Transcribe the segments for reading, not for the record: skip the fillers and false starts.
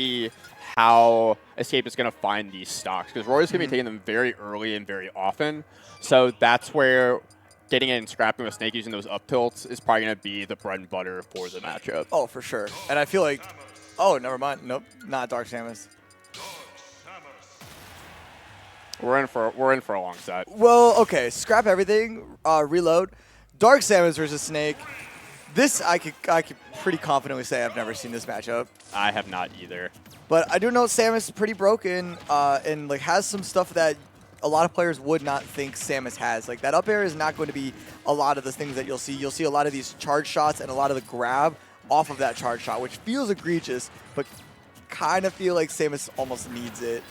see how Escape is going to find these stocks, because Roy's going to be taking them very early and very often. So that's where getting in and scrapping with Snake using those up tilts is probably going to be the bread and butter for the matchup. Oh, for sure. And I feel like, oh, never mind. Nope, not Dark Samus. We're in for a long set. Well, okay, scrap everything, reload. Dark Samus versus Snake. This I could pretty confidently say I've never seen this matchup. I have not either. But I do know Samus is pretty broken and like has some stuff that a lot of players would not think Samus has. Like that up air is not going to be a lot of the things that you'll see. You'll see a lot of these charge shots and a lot of the grab off of that charge shot, which feels egregious, but kind of feel like Samus almost needs it.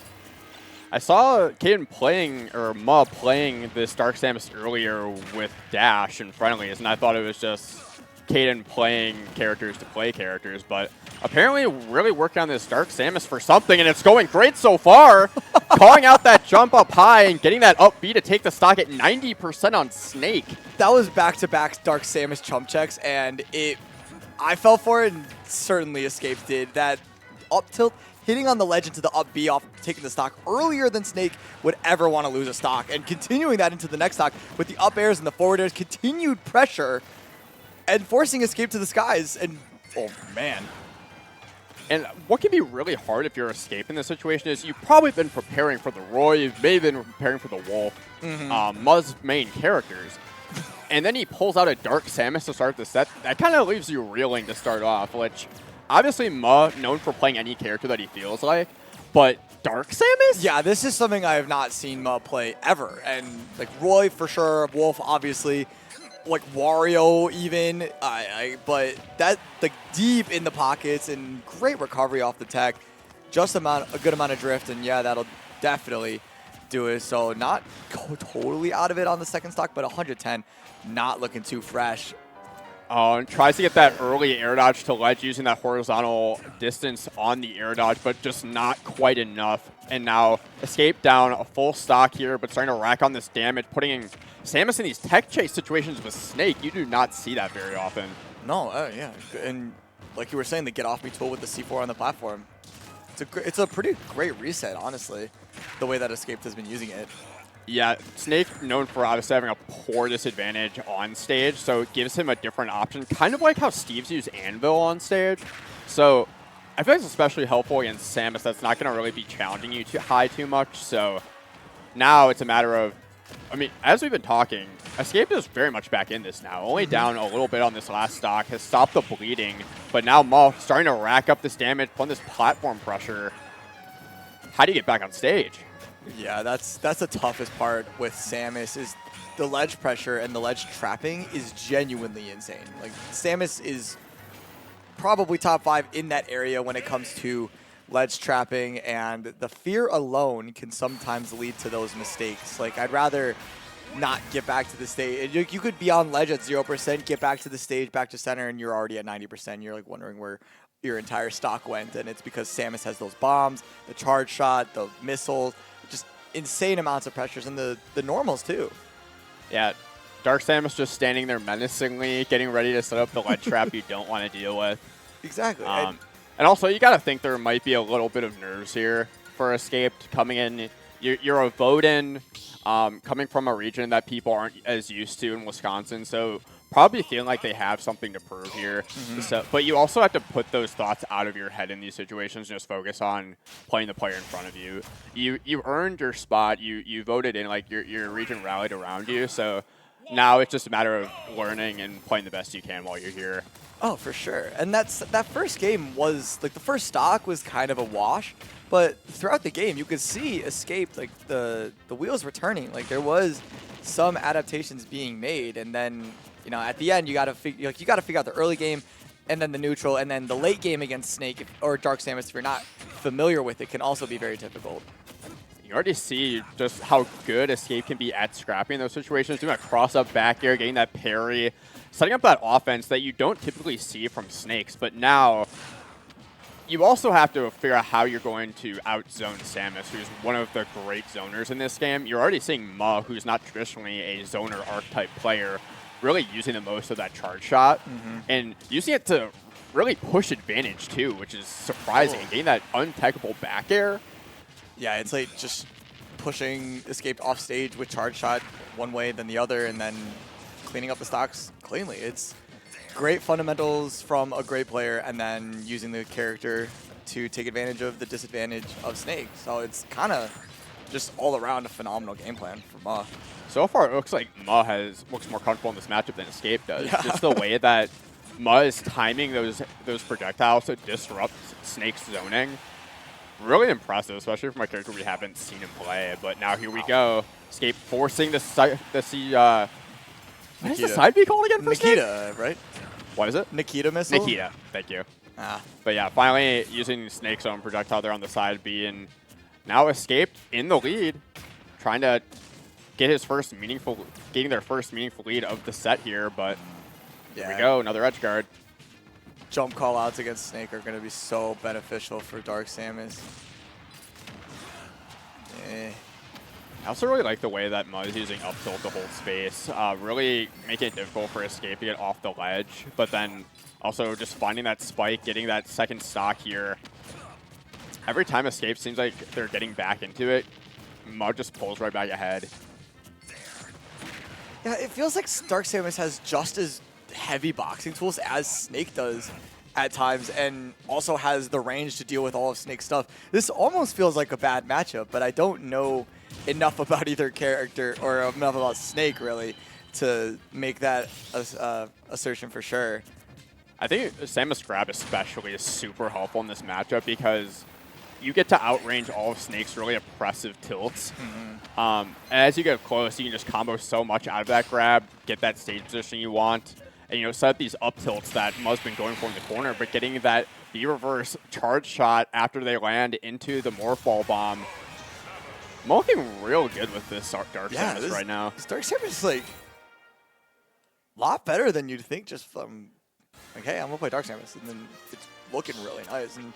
I saw Caden playing, or Ma playing this Dark Samus earlier with Dash and Friendlies, and I thought it was just Caden playing characters to play characters, but apparently really working on this Dark Samus for something, and it's going great so far. Calling out that jump up high and getting that up B to take the stock at 90% on Snake. That was back-to-back Dark Samus chump checks, and I fell for it, and certainly Escape did. That up tilt, hitting on the ledge into the up B off taking the stock earlier than Snake would ever want to lose a stock, and continuing that into the next stock with the up airs and the forward airs, continued pressure, and forcing Escape to the skies, and oh man. And what can be really hard if you're Escape in this situation is you've probably been preparing for the Roy, you've maybe been preparing for the Wolf, Ma's main characters. And then he pulls out a Dark Samus to start the set. That kind of leaves you reeling to start off, which obviously Ma, known for playing any character that he feels like, but Dark Samus? Yeah, this is something I have not seen Ma play ever. And like Roy for sure, Wolf obviously, like Wario even, but that like deep in the pockets and great recovery off the tech, just a good amount of drift, and yeah, that'll definitely do it. So not totally out of it on the second stock, but 110, not looking too fresh. And tries to get that early air dodge to ledge using that horizontal distance on the air dodge, but just not quite enough. And now Escape down a full stock here, but starting to rack on this damage, putting in Samus in these tech chase situations with Snake. You do not see that very often. No, yeah. And like you were saying, the get off me tool with the C4 on the platform. It's a pretty great reset, honestly, the way that Escape has been using it. Yeah, Snake known for obviously having a poor disadvantage on stage, so it gives him a different option, kind of like how Steve's used Anvil on stage. So I feel like it's especially helpful against Samus that's not going to really be challenging you too much. So now it's a matter of, I mean, as we've been talking, Escape is very much back in this now. Only down a little bit on this last stock, has stopped the bleeding, but now Ma starting to rack up this damage, putting this platform pressure. How do you get back on stage? Yeah, that's the toughest part with Samus is the ledge pressure, and the ledge trapping is genuinely insane. Like Samus is probably top 5 in that area when it comes to ledge trapping, and the fear alone can sometimes lead to those mistakes. Like I'd rather not get back to the stage. You could be on ledge at 0%, get back to the stage, back to center, and you're already at 90%. You're like wondering where your entire stock went, and it's because Samus has those bombs, the charge shot, the missiles, just insane amounts of pressures, and the normals too. Yeah, Dark Samus just standing there menacingly, getting ready to set up the ledge trap you don't want to deal with. Exactly. And also, you got to think there might be a little bit of nerves here for Escape coming in. You're a vote-in, coming from a region that people aren't as used to in Wisconsin, so probably feeling like they have something to prove here. So, but you also have to put those thoughts out of your head in these situations. Just focus on playing the player in front of you. You earned your spot. You voted in. Like your region rallied around you. So now it's just a matter of learning and playing the best you can while you're here. Oh, for sure. And that first game was, like, the first stock was kind of a wash, but throughout the game, you could see Escape, like, the wheels were turning. Like, there was some adaptations being made, and then, you know, at the end, you got to figure out the early game, and then the neutral, and then the late game against Snake, or Dark Samus, if you're not familiar with it, can also be very difficult. You already see just how good Escape can be at scrapping in those situations, doing a cross-up back air, getting that parry, setting up that offense that you don't typically see from Snakes. But now, you also have to figure out how you're going to out-zone Samus, who's one of the great zoners in this game. You're already seeing Ma, who's not traditionally a zoner archetype player, really using the most of that charge shot and using it to really push advantage too, which is surprising. Getting that untechable back air. Yeah, it's like just pushing Escape off stage with charge shot one way, then the other, and then cleaning up the stocks cleanly. It's great fundamentals from a great player, and then using the character to take advantage of the disadvantage of Snake. So it's kind of just all around a phenomenal game plan for Ma. So far, it looks like Ma looks more comfortable in this matchup than Escape does. Yeah. Just the way that Ma is timing those projectiles to disrupt Snake's zoning. Really impressive, especially from a character we haven't seen him play. But now here we go. Escape forcing the what is the side B called again for Nikita, Snake? right? What is it? Nikita missile? Nikita. Thank you. Ah. But yeah, finally using Snake's own projectile there on the side B, and now Escape in the lead, trying to get getting their first meaningful lead of the set here. But Yeah. here we go, another edge guard. Jump call outs against Snake are going to be so beneficial for Dark Samus. I also really like the way that Mud is using up tilt to hold space, really making it difficult for Escape to get off the ledge, but then also just finding that spike, getting that second stock here. Every time Escape seems like they're getting back into it, Mud just pulls right back ahead. Yeah, it feels like Dark Samus has just as heavy boxing tools as Snake does at times, and also has the range to deal with all of Snake's stuff. This almost feels like a bad matchup, but I don't know enough about either character or enough about Snake, really, to make that assertion for sure. I think Samus grab especially is super helpful in this matchup because you get to outrange all of Snake's really oppressive tilts. And as you get close, you can just combo so much out of that grab, get that stage position you want, and set up these up tilts that Muz's been going for in the corner, but getting that B-reverse charge shot after they land into the Morphball bomb. I'm looking real good with this Dark Samus right now. This Dark Samus is like a lot better than you'd think just from like, hey, I'm gonna play Dark Samus, and then it's looking really nice. And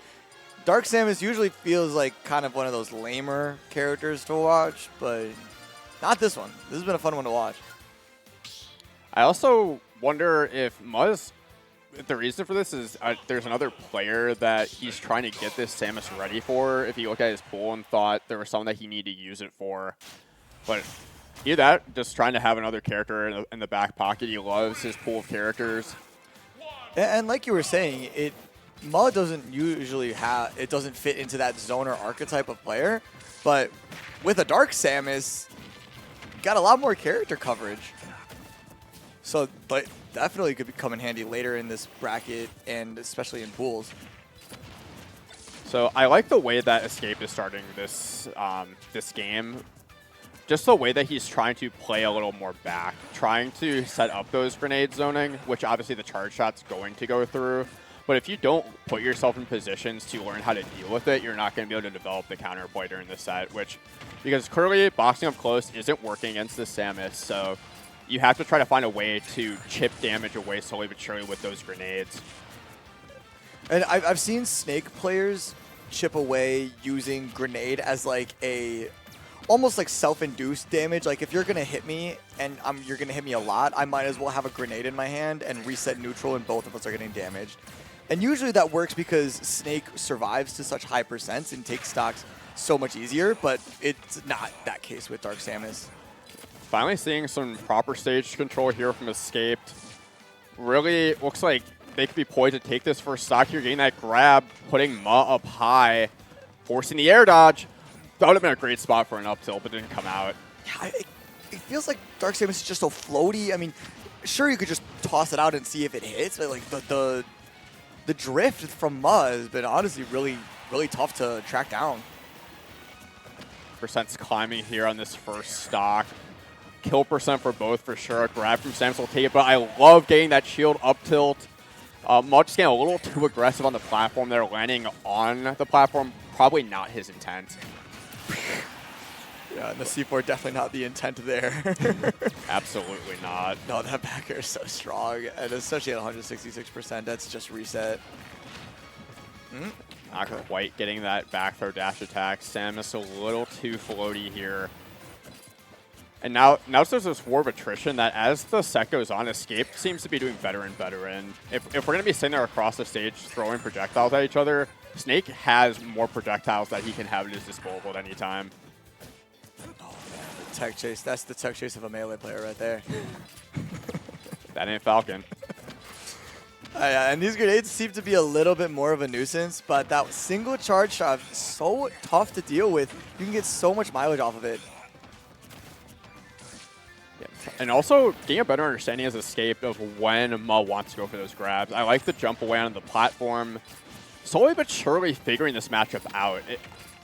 Dark Samus usually feels like kind of one of those lamer characters to watch, but not this one. This has been a fun one to watch. I also wonder if the reason for this is there's another player that he's trying to get this Samus ready for. If you look at his pool and thought there was someone that he needed to use it for. But either that, just trying to have another character in the back pocket. He loves his pool of characters. And like you were saying, Muh doesn't usually it doesn't fit into that zoner archetype of player, but with a Dark Samus, got a lot more character coverage. So, but definitely could come in handy later in this bracket, and especially in pools. So I like the way that Escape is starting this this game. Just the way that he's trying to play a little more back, trying to set up those grenade zoning, which obviously the charge shot's going to go through. But if you don't put yourself in positions to learn how to deal with it, you're not going to be able to develop the counterplay during this set, because clearly boxing up close isn't working against the Samus, so you have to try to find a way to chip damage away slowly but surely with those grenades. And I've seen Snake players chip away using grenade as like almost like self-induced damage. Like if you're going to hit me and you're going to hit me a lot, I might as well have a grenade in my hand and reset neutral, and both of us are getting damaged. And usually that works because Snake survives to such high percents and takes stocks so much easier, but it's not that case with Dark Samus. Finally seeing some proper stage control here from Escape. Really looks like they could be poised to take this first stock here, getting that grab, putting Ma up high, forcing the air dodge. That would have been a great spot for an up tilt, but didn't come out. Yeah, it feels like Dark Samus is just so floaty. I mean, sure, you could just toss it out and see if it hits, but like the drift from Ma has been honestly really, really tough to track down. Percent's climbing here on this first stock. Kill percent for both for sure. A grab from Samus will take it, but I love getting that shield up tilt. Ma just getting a little too aggressive on the platform there, landing on the platform. Probably not his intent. Yeah, and the C4 definitely not the intent there. Absolutely not. No, that back air is so strong, and especially at 166%, that's just reset. Not quite getting that back throw dash attack. Samus a little too floaty here. And now there's this war of attrition that as the set goes on, Escape seems to be doing better and better. And if we're going to be sitting there across the stage throwing projectiles at each other, Snake has more projectiles that he can have at his disposal at any time. Oh, man, the tech chase. That's the tech chase of a melee player right there. That ain't Falcon. And these grenades seem to be a little bit more of a nuisance, but that single charge shot is so tough to deal with. You can get so much mileage off of it. And also getting a better understanding as Escape of when Ma wants to go for those grabs. I like the jump away on the platform. Slowly but surely figuring this matchup out.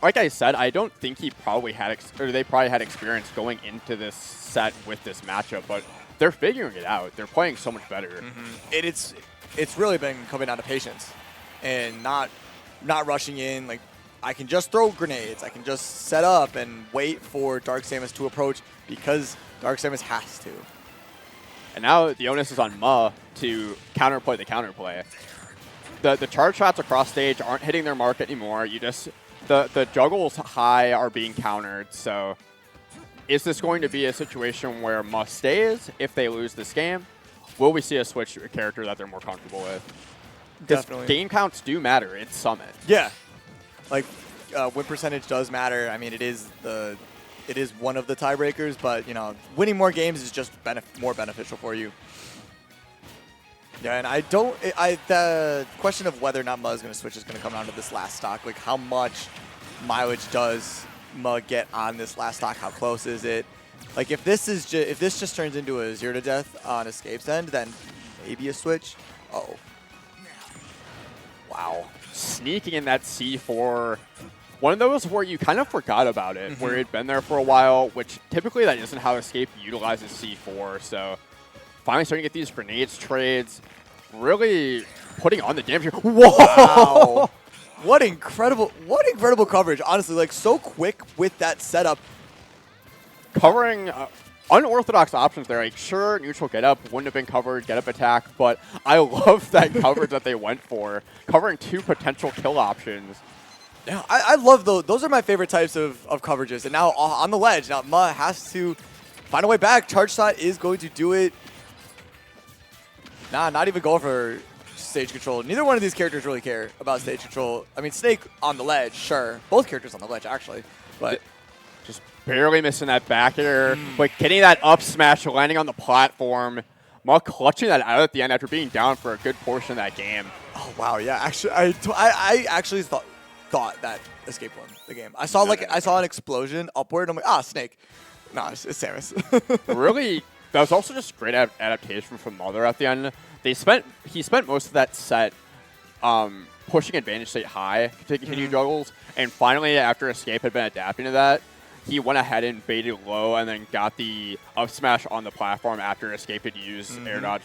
Like I said, I don't think he probably had, they probably had experience going into this set with this matchup, but they're figuring it out. They're playing so much better. Mm-hmm. It's really been coming down to patience and not rushing in. Like, I can just throw grenades. I can just set up and wait for Dark Samus to approach because Dark Samus has to. And now the onus is on Ma to counterplay the counterplay. The charge shots across stage aren't hitting their mark anymore. The juggles high are being countered. So is this going to be a situation where Ma stays if they lose this game? Will we see a switch to a character that they're more comfortable with? Definitely. Game counts do matter. It's Summit. Yeah. Like, win percentage does matter. I mean, it is one of the tiebreakers, but, you know, winning more games is just more beneficial for you. Yeah, and the question of whether or not Ma is going to switch is going to come down to this last stock. Like, how much mileage does Ma get on this last stock? How close is it? Like, if this just turns into a 0 to death on Escape's end, then maybe a switch. Uh-oh. Wow. Sneaking in that C4. One of those where you kind of forgot about it, where it'd been there for a while, which typically that isn't how Escape utilizes C4. So finally starting to get these grenades trades, really putting on the damage. Whoa! Wow. What incredible coverage. Honestly, like, so quick with that setup. Covering unorthodox options there. Like, sure, neutral get up wouldn't have been covered, get up attack, but I love that coverage that they went for. Covering 2 potential kill options. Yeah, I love those. Those are my favorite types of coverages. And now on the ledge, now Ma has to find a way back. Charge shot is going to do it. Nah, not even going for stage control. Neither one of these characters really care about stage control. I mean, Snake on the ledge, sure. Both characters on the ledge, actually. But just barely missing that back air, but getting that up smash, landing on the platform. Ma clutching that out at the end after being down for a good portion of that game. Oh wow, yeah. Actually, I actually thought that Escape won the game. I saw I saw an explosion upward. I'm like, Snake. No, it's Samus. Really, that was also just great adaptation from Mother at the end. He spent most of that set pushing advantage state high to continue juggles, and finally after Escape had been adapting to that, he went ahead and baited low and then got the up smash on the platform after Escape had used air dodge